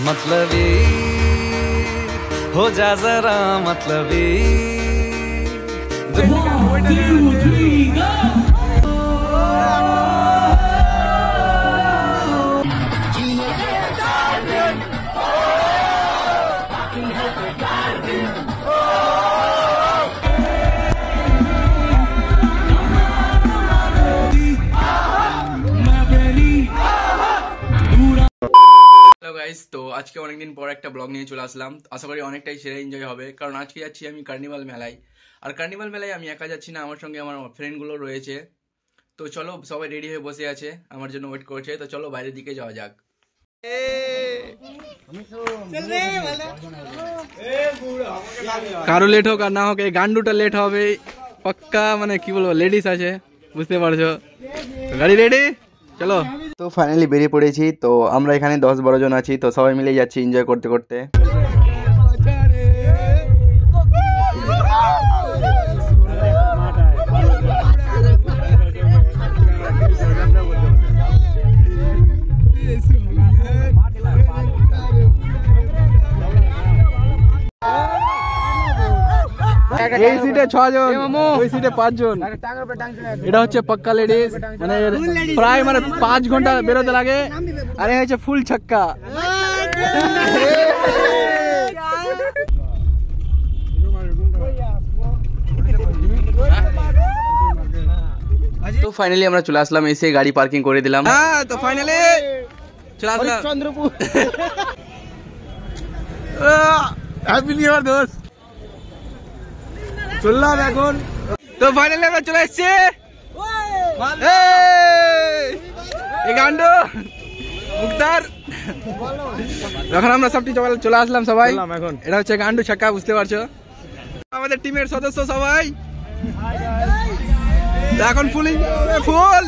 मतलबी हो जा जरा मतलबी। One, 2, 3, go! হ্যালো গাইস, তো আজকে অনেকদিন পর একটা ব্লগ নিয়ে চলে আসলাম। আশা করি অনেকটাই সেরা এনজয় হবে, কারণ আজকে যাচ্ছি আমি কার্নিভাল মেলায়। আর কার্নিভাল মেলায় আমি একা যাচ্ছি না, আমার সঙ্গে আমার ফ্রেন্ডগুলো রয়েছে। তো চলো, সবাই রেডি হয়ে বসে আছে, আমার জন্য ওয়েট করছে। তো চলো বাইরের দিকে যাওয়া যাক। কারো লেট হোক আর না হোক, এই গান্ডুটা লেট হবে পাক্কা। মানে কি বলবো, লেডিস আছে, বুঝতে পারছো। গাড়ি রেডি, চলো। তো ফাইনালি বেরিয়ে পড়েছি। তো আমরা এখানে 10-12 জন আছি, তো সবাই মিলে যাচ্ছি এনজয় করতে করতে। এই সিটে 6 জন, ওই সিটে 5 জন। এটা হচ্ছে পাক্কা লেডিস, মানে প্রায় 5 ঘন্টা বেরোতে লাগে। আর এই হচ্ছে ফুল ছক্কা। তো ফাইনালি আমরা চলে আসলাম, এসে গাড়ি পার্কিং করে দিলাম। হ্যাঁ, তো ফাইনালি চলে আসলাম চন্দ্রপুর। হ্যাপি নিউ ইয়ার দোস্ত। চললাম এখন। তো ফাইনালি আমরা চলে এসেছি গান্ডু মুক্তার। এখন আমরা সবটি চলে আসলাম সবাই। এখন এটা হচ্ছে গান্ডু ছক্কা, বুঝতে পারছো, আমাদের টিমের সদস্য সবাই। এখন ফুল ফুল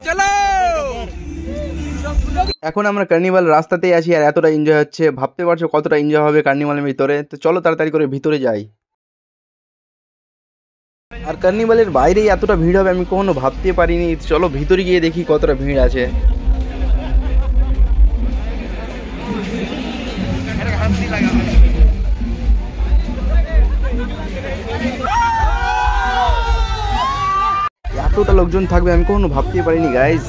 চলো। এখন আমরা কার্নিভাল রাস্তাতেই আছি, আর এতটা এনজয় হচ্ছে, ভাবতে পারছো কতটা এনজয় হবে কার্নিভালের ভিতরে। তো চলো তাড়াতাড়ি করে ভিতরে যাই। আর কার্নিভালের বাইরেই এতটা ভিড় হবে আমি কখনো ভাবতে পারিনি। চলো ভিতরে গিয়ে দেখি কতটা ভিড় আছে। এতটা লোকজন থাকবে আমি কখনো ভাবতে পারিনি গাইজ।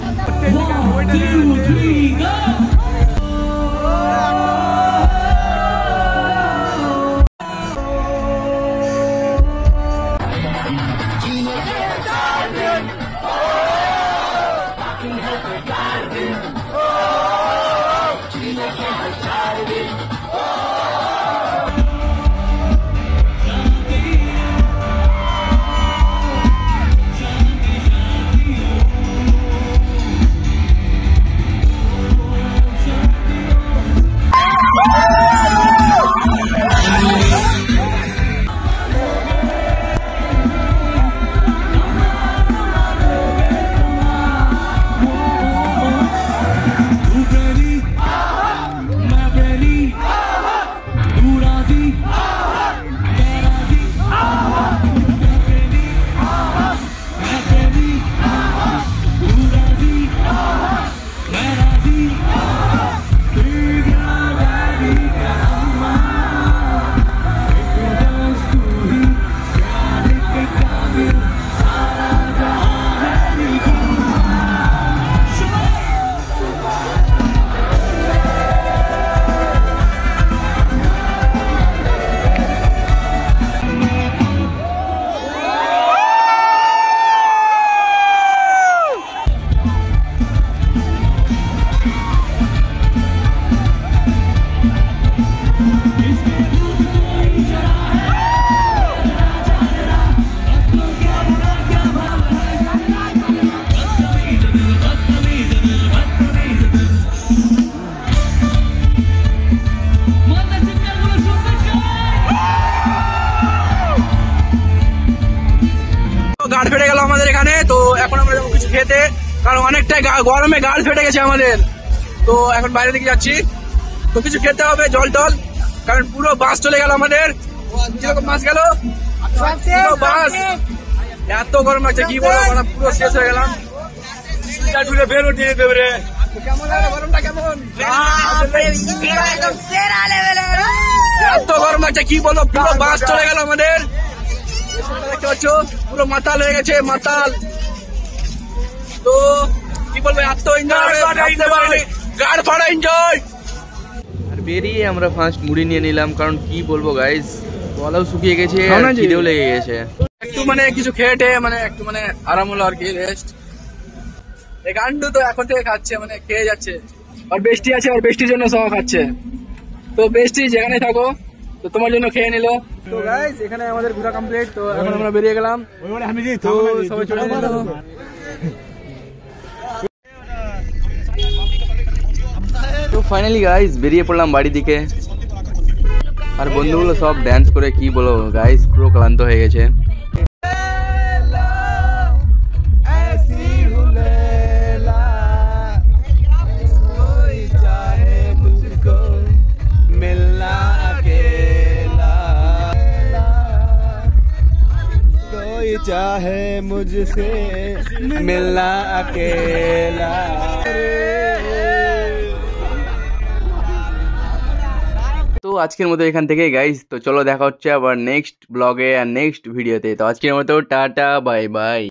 গাড় ফেটে গেল আমাদের এখানে। তো এখন আমরা যাবো কিছু খেতে, কারণ অনেকটাই গরমে গাড় ফেটে গেছে আমাদের। তো এখন বাইরে দিকে যাচ্ছি, তো কিছু খেতে হবে, জল টল, কারণ পুরো বাস চলে গেল আমাদের। কিরকম মাছ গেল? বাস এত গরম লাগছে কি বলবো, মানে পুরো শেষ হয়ে গেলাম। বের উঠিয়ে দেবে রে। কেমন লাগলো গরমটা? কেমন এত গরম লাগছে কি বলবো, পুরো বাস চলে গেল আমাদের। দেখতে পাচ্ছ পুরো মাতাল হয়ে গেছে, মাতাল। তো কি বলবো, এত এনজয়, গাড় ফাড়া এনজয়। আর বেরিয়ে আমরা ফার্স্ট মুড়ি নিয়ে নিলাম, কারণ কি বলবো গাইস, গলাও শুকিয়ে গেছে, খিদেও লেগে গেছে। একটু মানে কিছু খেয়ে টেয়ে মানে একটু মানে আরাম হলো আর কি, রেস্ট। এই গান্ডু তো এখন থেকে খাচ্ছে, মানে খেয়ে যাচ্ছে। আর বেস্টি আছে, আর বেস্টির জন্য সব খাচ্ছে। তো বেস্টি যেখানে থাকো, তো তোমার জন্য খেয়ে নিলো। তো গাইস এখানে আমাদের ঘোরা কমপ্লিট। তো এখন আমরা বেরিয়ে গেলাম। তো সবাই চলে গেল। তো ফাইনালি গাইস বেরিয়ে পড়লাম বাড়ি দিকে। আর বন্ধুগুলো সব ড্যান্স করে কি বলো গাইস, পুরো ক্লান্ত হয়ে গেছে। चाहे मुझसे मिलना अकेला। তো আজকের মতো এখান থেকে গাইস, তো চলো দেখা হচ্ছে আবার নেক্সট ব্লগে আর নেক্সট ভিডিওতে। তো আজকের মতো টাটা বাই বাই।